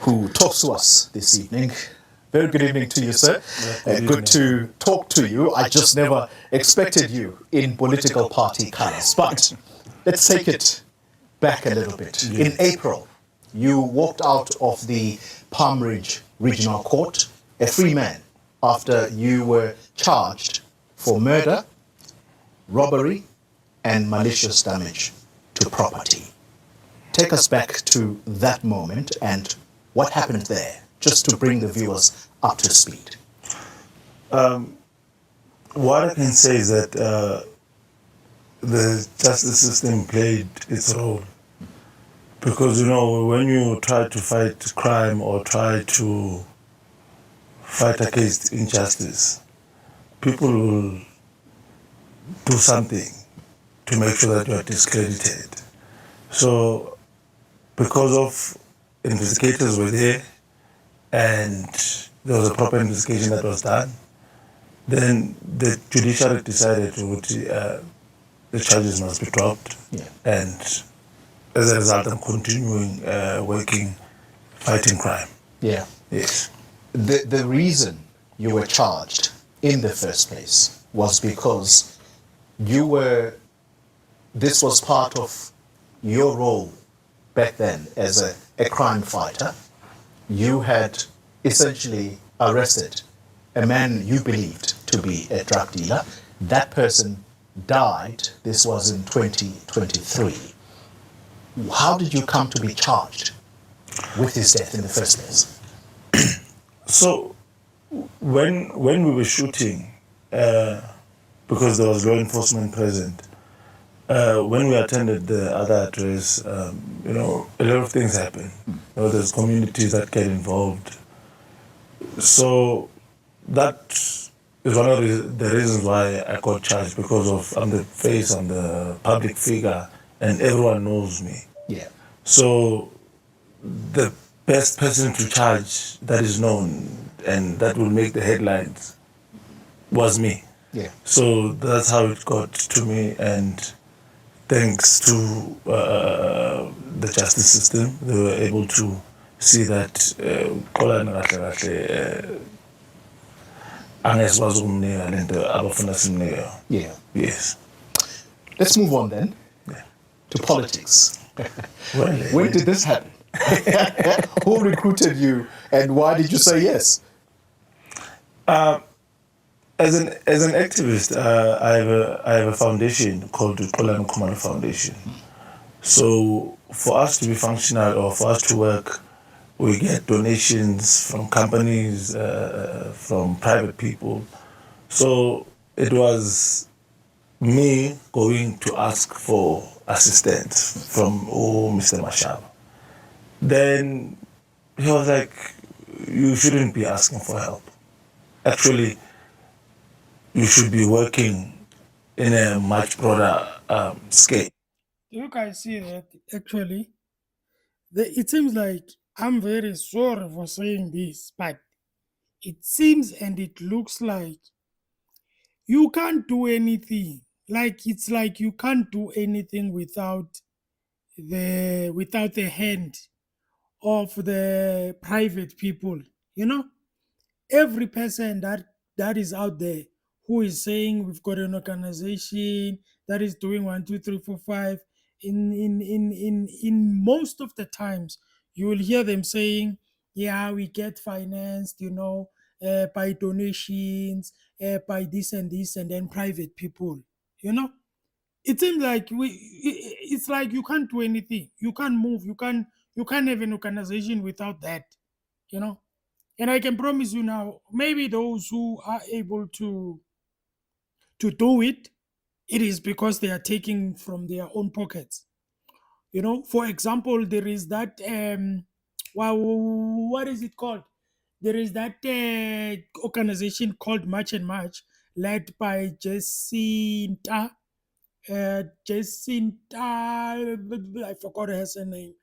who talks to us this evening. Very good evening to you, sir. Good to talk to you. I just never expected you in political party colours. But let's take it back a little bit. In April, you walked out of the Palm Ridge Regional Court, a free man, after you were charged for murder, robbery, and malicious damage to property. Take us back to that moment and what happened there, just to bring the viewers up to speed. What I can say is that the justice system played its role. Because, you know, when you try to fight crime or try to fight against injustice, people will do something to make sure that you are discredited. So, because of investigators were there and there was a proper investigation that was done, then the judiciary decided the charges must be dropped. Yeah. And as a result, I'm continuing working, fighting crime. Yeah. Yes. The reason you were charged in the first place was because this was part of your role back then as a crime fighter. You had essentially arrested a man you believed to be a drug dealer. That person died. This was in 2023. How did you come to be charged with his death in the first place? So, when we were shooting, because there was law enforcement present, when we attended the other address, you know, a lot of things happen. You know, there's communities that get involved. So that is one of the reasons why I got charged, because of I'm the face, I'm the public figure, and everyone knows me. Yeah. So the best person to charge that is known and that will make the headlines was me. Yeah. So that's how it got to me, and thanks to the justice system, they were able to see that Yeah. yes. Let's move on then to politics. When did this happen? Who recruited you and why did you say yes? As an activist, I have a foundation called the Khumalo Foundation. So for us to be functional or for us to work, we get donations from companies, from private people. So it was me going to ask for assistance from Mr. Mashaba. Then he was like, you shouldn't be asking for help. Actually, you should be working in a much broader scale. You guys see that actually, it seems like I'm very sorry for saying this, but it seems and it looks like you can't do anything. Like it's like you can't do anything without the hand of the private people. You know, every person that is out there who is saying we've got an organization that is doing 1 2 3 4 5, in most of the times you will hear them saying, yeah, we get financed, by donations, by this and this, and then private people. you know it seems like it's like you can't do anything, you can't move, you can't have an organization without that. you know and I can promise you now, maybe those who are able to do it, it is because they are taking from their own pockets. For example, there is that wow, what is it called? There is that organization called March and March, led by Jacinta, I forgot her name.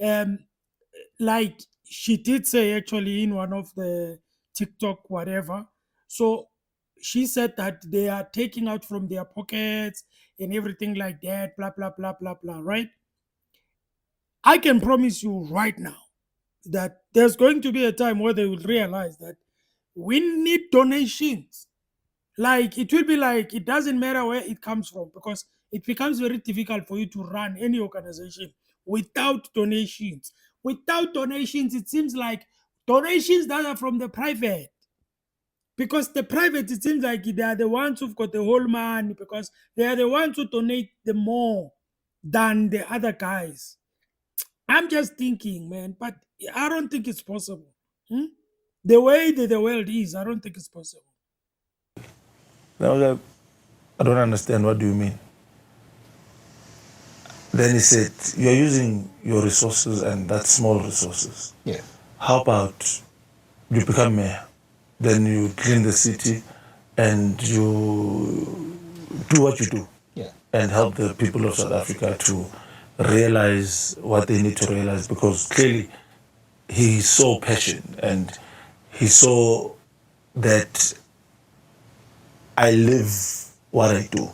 Um, like she did say actually in one of the TikTok whatever. So she said that they are taking out from their pockets and everything like that, blah blah blah blah blah. Right? I can promise you right now, that there's going to be a time where they will realize that we need donations. Like it will be like it doesn't matter where it comes from, because it becomes very difficult for you to run any organization without donations. Without donations, it seems like donations that are from the private, because the private, it seems like they are the ones who've got the whole money, because they are the ones who donate the more than the other guys. I'm just thinking, man, but I don't think it's possible. Hmm? The way that the world is, I don't think it's possible. Now, I don't understand. What do you mean? Then he said, you're using your resources and that's small resources. Yeah. How about you become mayor? Then you clean the city and you do what you do. Yeah. And help the people of South Africa to realize what they need to realize, because clearly he saw passion and he saw that I live what I do.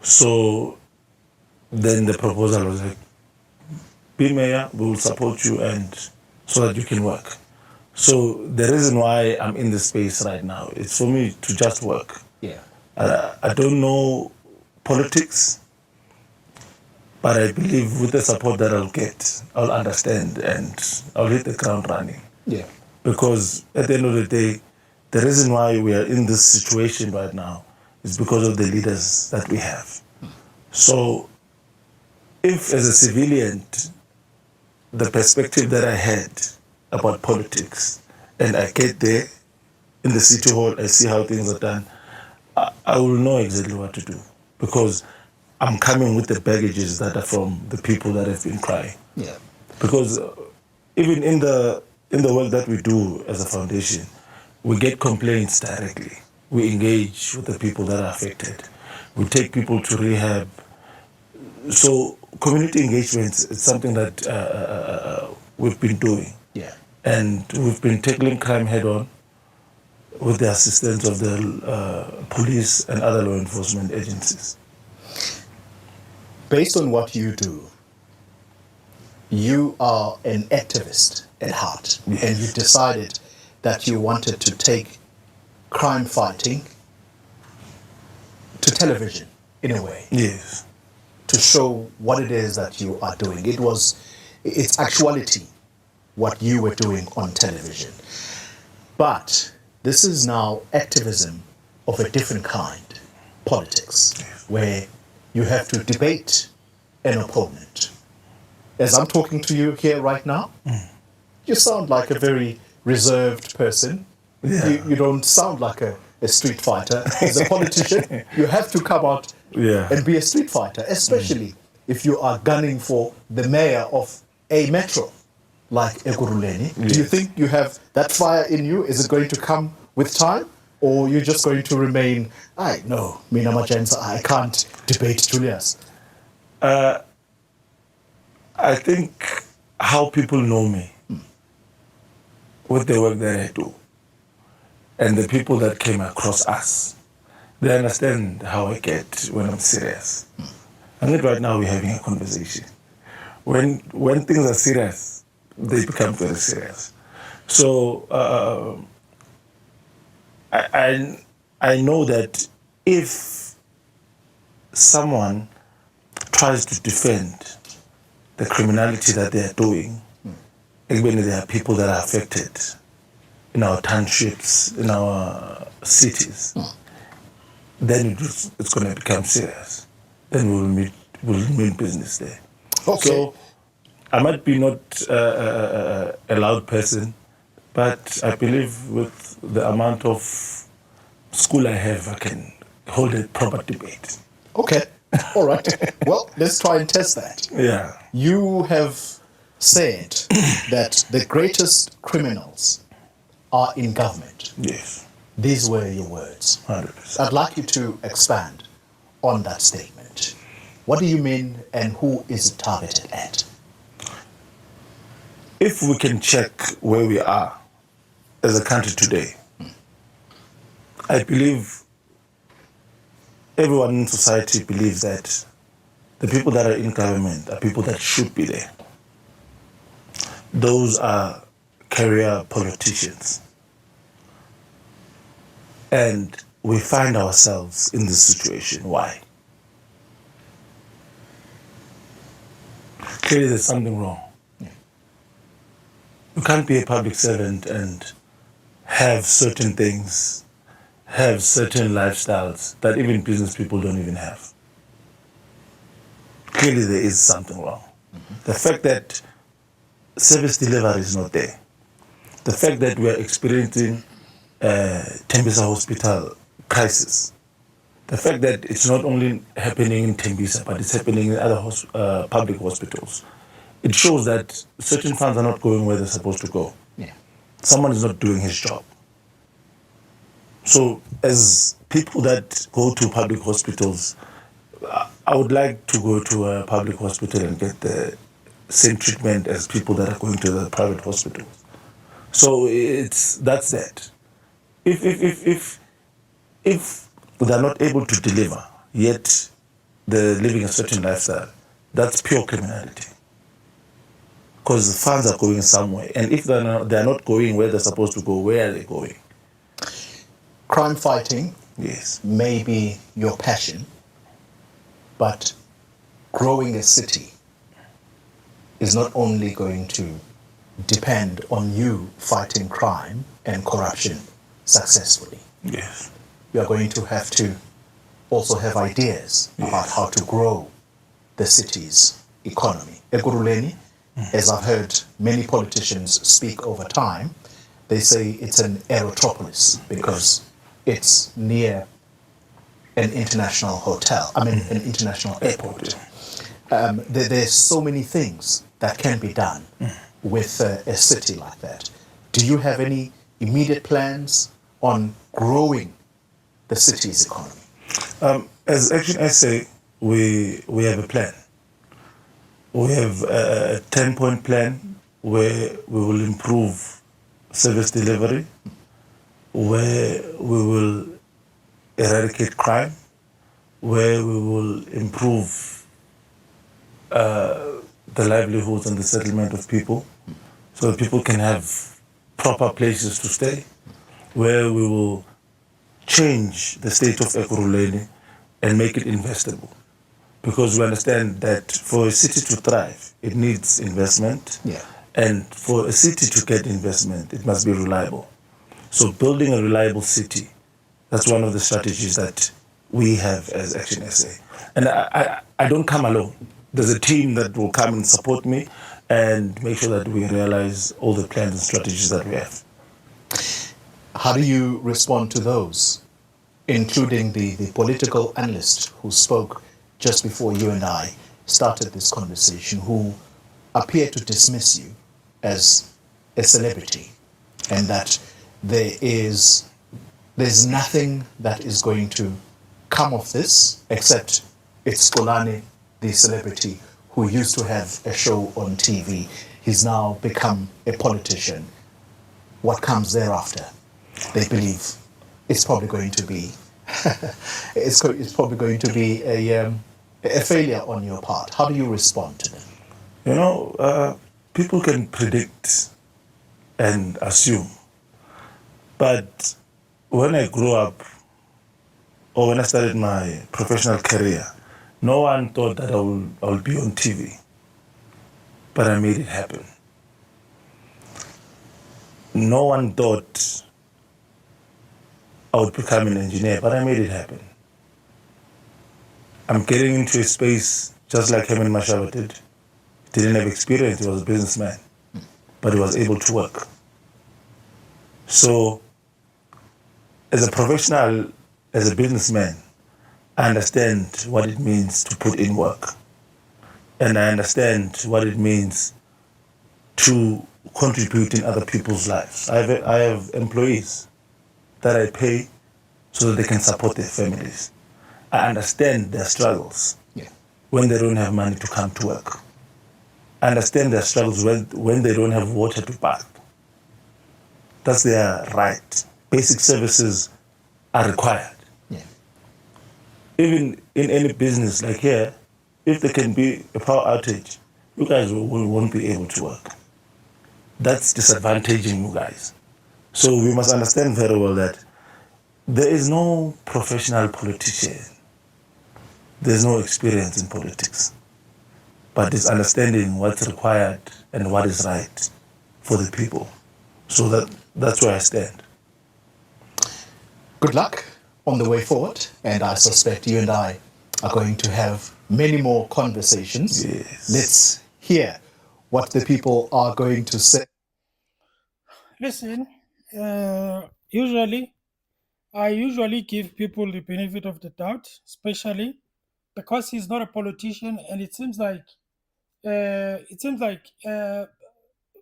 So then the proposal was like, be mayor, we will support you and so that you can work. So the reason why I'm in this space right now is for me to just work. Yeah. I don't know politics, but I believe with the support that I'll get, I'll understand and I'll hit the ground running. Yeah. Because at the end of the day, the reason why we are in this situation right now is because of the leaders that we have. So if as a civilian, the perspective that I had about politics, and I get there in the city hall, I see how things are done, I will know exactly what to do, because I'm coming with the baggages that are from the people that have been crying. Yeah. Because even in the work that we do as a foundation, we get complaints directly. We engage with the people that are affected. We take people to rehab. So community engagement is something that we've been doing. Yeah. And we've been tackling crime head on with the assistance of the police and other law enforcement agencies. Based on what you do, you are an activist at heart. Yes. And you decided that you wanted to take crime fighting to television in a way. Yes. To show what it is that you are doing. It's actuality, what you were doing on television. But this is now activism of a different kind, politics, where you have to debate an opponent. As I'm talking to you here right now, you sound like a very reserved person. Yeah. You don't sound like a street fighter. As a politician, you have to come out and be a street fighter, especially if you are gunning for the mayor of a metro like Ekurhuleni. Yes. Do you think you have that fire in you? Is it going to come with time? Or you're just going to remain, no, Mina Majensa, I can't debate Julius? I think how people know me with the work that I do and the people that came across us, they understand how I get when I'm serious. And then right now we're having a conversation. When things are serious, they become very serious. So I know that if someone tries to defend the criminality that they are doing, even if there are people that are affected in our townships, in our cities, then it's going to become serious. Then we'll meet business there. Okay. So I might be not a loud person, but I believe with the amount of school I have, I can hold a proper debate. Okay. All right. Well, let's try and test that. Yeah. You have said that the greatest criminals are in government. Yes. These were your words. 100%. I'd like you to expand on that statement. What do you mean, and who is it targeted at? If we can check where we are as a country today, I believe everyone in society believes that the people that are in government are people that should be there. Those are career politicians. And we find ourselves in this situation. Why? Clearly there's something wrong. You can't be a public servant and have certain things, have certain lifestyles that even business people don't even have. Clearly there is something wrong. The fact that service delivery is not there, the fact that we are experiencing Tembisa Hospital crisis, the fact that it's not only happening in Tembisa, but it's happening in other public hospitals, it shows that certain funds are not going where they're supposed to go. Yeah. Someone is not doing his job. So as people that go to public hospitals, I would like to go to a public hospital and get the same treatment as people that are going to the private hospitals. So that's that. If they're not able to deliver, yet they're living a certain lifestyle, that's pure criminality. Because the funds are going somewhere, and if they're not going where they're supposed to go, where are they going? Crime fighting, Yes, may be your passion, but growing a city is not only going to depend on you fighting crime and corruption successfully. yes, You are going to have to also have ideas about how to grow the city's economy. Ekurhuleni, as I've heard many politicians speak over time, they say it's an aerotropolis because it's near an international hotel, an international airport. There's so many things that can be done with a city like that. Do you have any immediate plans on growing the city's economy? As ActionSA, we have a plan. We have a 10-point plan where we will improve service delivery, where we will eradicate crime, where we will improve the livelihoods and the settlement of people so that people can have proper places to stay, where we will change the state of Ekurhuleni and make it investable. Because we understand that for a city to thrive, it needs investment. Yeah. And for a city to get investment, it must be reliable. So building a reliable city, that's one of the strategies that we have as ActionSA. And I don't come alone. There's a team that will come and support me and make sure that we realize all the plans and strategies that we have. How do you respond to those, including the political analyst who spoke just before you and I started this conversation, who appear to dismiss you as a celebrity and that there's nothing that is going to come of this except it's Xolani, the celebrity who used to have a show on TV. He's now become a politician. What comes thereafter? They believe it's probably going to be it's probably going to be a failure on your part. How do you respond to them? You know, people can predict and assume, but when I grew up or when I started my professional career, no one thought that I would be on TV, but I made it happen. No one thought I would become an engineer, but I made it happen. I'm getting into a space just like Herman Mashaba did. He didn't have experience, he was a businessman, but he was able to work. So, as a professional, as a businessman, I understand what it means to put in work. And I understand what it means to contribute in other people's lives. I have employees that I pay so that they can support their families. I understand their struggles when they don't have money to come to work. I understand their struggles when they don't have water to bath. That's their right. Basic services are required. Even in any business like here, if there can be a power outage, you guys won't be able to work. that's disadvantaging you guys. So we must understand very well that there is no professional politician. There's no experience in politics. But it's understanding what's required and what is right for the people. So that's where I stand. Good luck on the way forward, and I suspect you and I are going to have many more conversations. Yes. Let's hear what the people are going to say. Listen, I usually give people the benefit of the doubt, especially because he's not a politician, and it seems like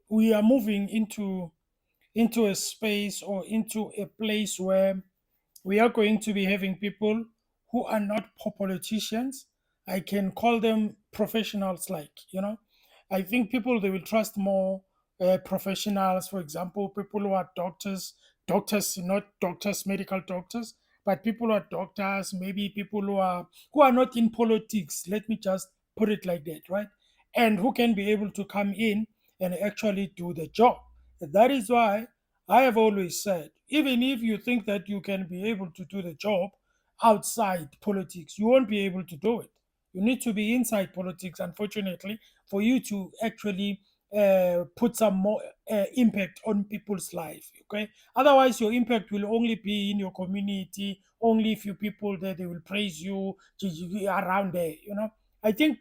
we are moving into a space or into a place where we are going to be having people who are not politicians. I can call them professionals, I think people they will trust more professionals, for example, people who are doctors, not doctors, medical doctors, but people who are doctors, maybe people who are not in politics. Let me just put it like that, right? And who can be able to come in and actually do the job. That is why I have always said, even if you think that you can be able to do the job outside politics, you won't be able to do it. You need to be inside politics, unfortunately, for you to actually put some more impact on people's life. Okay, otherwise your impact will only be in your community, only a few people there they will praise you around there. I think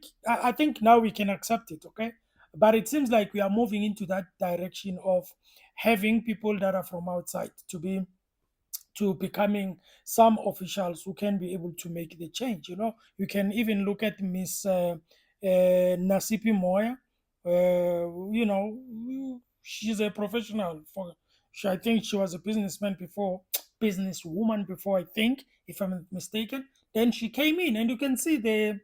now we can accept it. Okay, but it seems like we are moving into that direction of having people that are from outside to becoming some officials who can be able to make the change. You can even look at Miss Nasipi Moya. She's a professional. I think she was a businessman before, businesswoman before. I think, if I'm not mistaken. Then she came in, and you can see the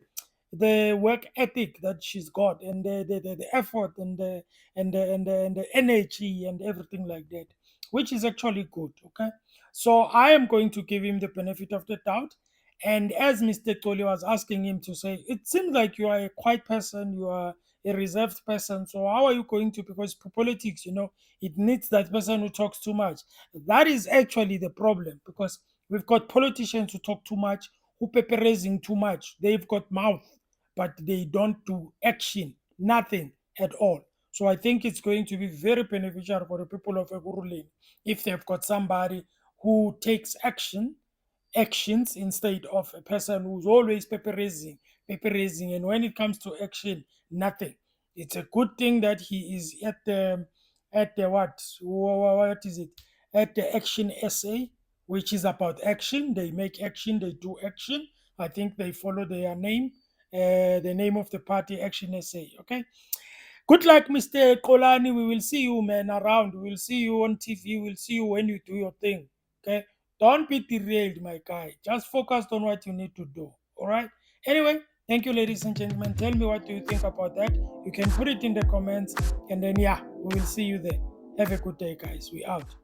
work ethic that she's got, and the effort, and the energy and everything like that, which is actually good. Okay, so I am going to give him the benefit of the doubt. And as Mr. Toli was asking him to say, it seems like you are a quiet person, you are a reserved person. So how are you going to? Because for politics, it needs that person who talks too much. That is actually the problem, because we've got politicians who talk too much, who paper raising too much. They've got mouth, but they don't do action, nothing at all. So I think it's going to be very beneficial for the people of Ekurhuleni if they've got somebody who takes actions instead of a person who's always paper raising, and when it comes to action, nothing. It's a good thing that he is at the what is it, at the ActionSA, which is about action. They make action, they do action. I think they follow their name, the name of the party, ActionSA. Okay, good luck, Mr. Kolani. We will see you, man, around. We will see you on TV. We'll see you when you do your thing. Okay. Don't be derailed, my guy. Just focus on what you need to do. All right. Anyway, thank you, ladies and gentlemen. Tell me what do you think about that. You can put it in the comments, and then yeah, we will see you there. Have a good day, guys. We out.